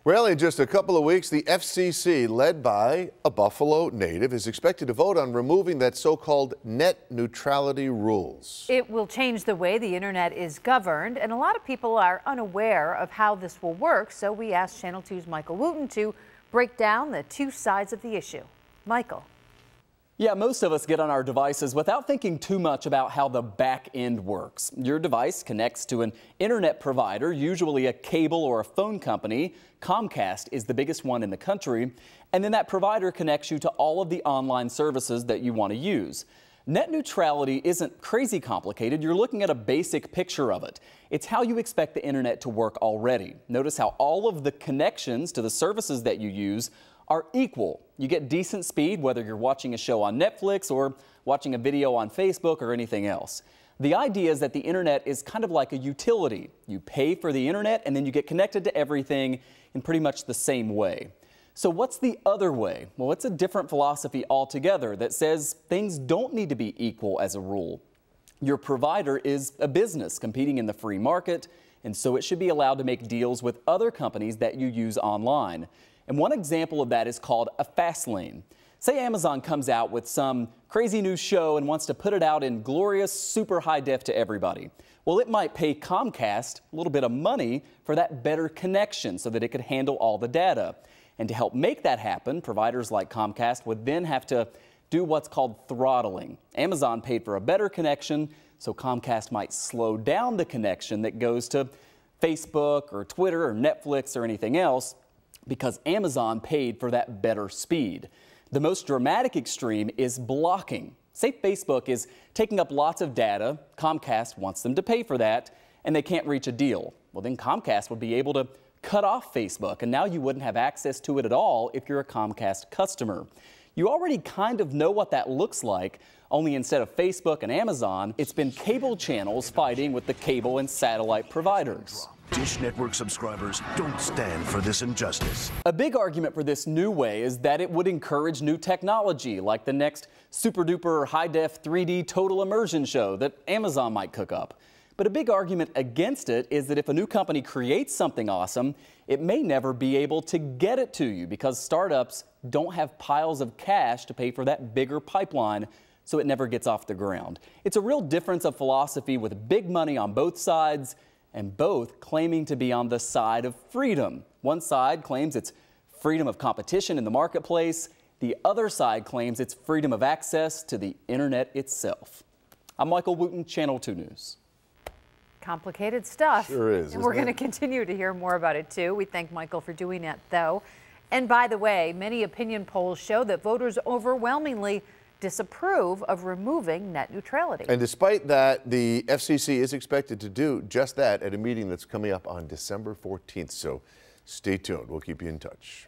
Well, in just a couple of weeks, the FCC, led by a Buffalo native, is expected to vote on removing that so-called net neutrality rules. It will change the way the internet is governed, and a lot of people are unaware of how this will work, so we asked Channel 2's Michael Wooten to break down the two sides of the issue. Michael. Yeah, most of us get on our devices without thinking too much about how the back end works. Your device connects to an internet provider, usually a cable or a phone company. Comcast is the biggest one in the country. And then that provider connects you to all of the online services that you want to use. Net neutrality isn't crazy complicated. You're looking at a basic picture of it. It's how you expect the internet to work already. Notice how all of the connections to the services that you use are equal. You get decent speed whether you're watching a show on Netflix or watching a video on Facebook or anything else. The idea is that the internet is kind of like a utility. You pay for the internet and then you get connected to everything in pretty much the same way. So what's the other way? Well, it's a different philosophy altogether that says things don't need to be equal as a rule. Your provider is a business competing in the free market, and so it should be allowed to make deals with other companies that you use online. And one example of that is called a fast lane. Say Amazon comes out with some crazy new show and wants to put it out in glorious super high def to everybody. Well, it might pay Comcast a little bit of money for that better connection so that it could handle all the data. And to help make that happen, providers like Comcast would then have to do what's called throttling. Amazon paid for a better connection, so Comcast might slow down the connection that goes to Facebook or Twitter or Netflix or anything else, because Amazon paid for that better speed. The most dramatic extreme is blocking. Say Facebook is taking up lots of data, Comcast wants them to pay for that, and they can't reach a deal. Well, then Comcast would be able to cut off Facebook, and now you wouldn't have access to it at all if you're a Comcast customer. You already kind of know what that looks like, only instead of Facebook and Amazon, it's been cable channels fighting with the cable and satellite providers. Dish Network subscribers don't stand for this injustice. A big argument for this new way is that it would encourage new technology, like the next super-duper high-def 3D total immersion show that Amazon might cook up. But a big argument against it is that if a new company creates something awesome, it may never be able to get it to you because startups don't have piles of cash to pay for that bigger pipeline, so it never gets off the ground. It's a real difference of philosophy with big money on both sides, and both claiming to be on the side of freedom. One side claims it's freedom of competition in the marketplace. The other side claims it's freedom of access to the internet itself. I'm Michael Wooten, Channel 2 News. Complicated stuff. Sure is. And we're going to continue to hear more about it, too. We thank Michael for doing that, though. And by the way, many opinion polls show that voters overwhelmingly disapprove of removing net neutrality. And despite that, the FCC is expected to do just that at a meeting that's coming up on December 14th. So stay tuned. We'll keep you in touch.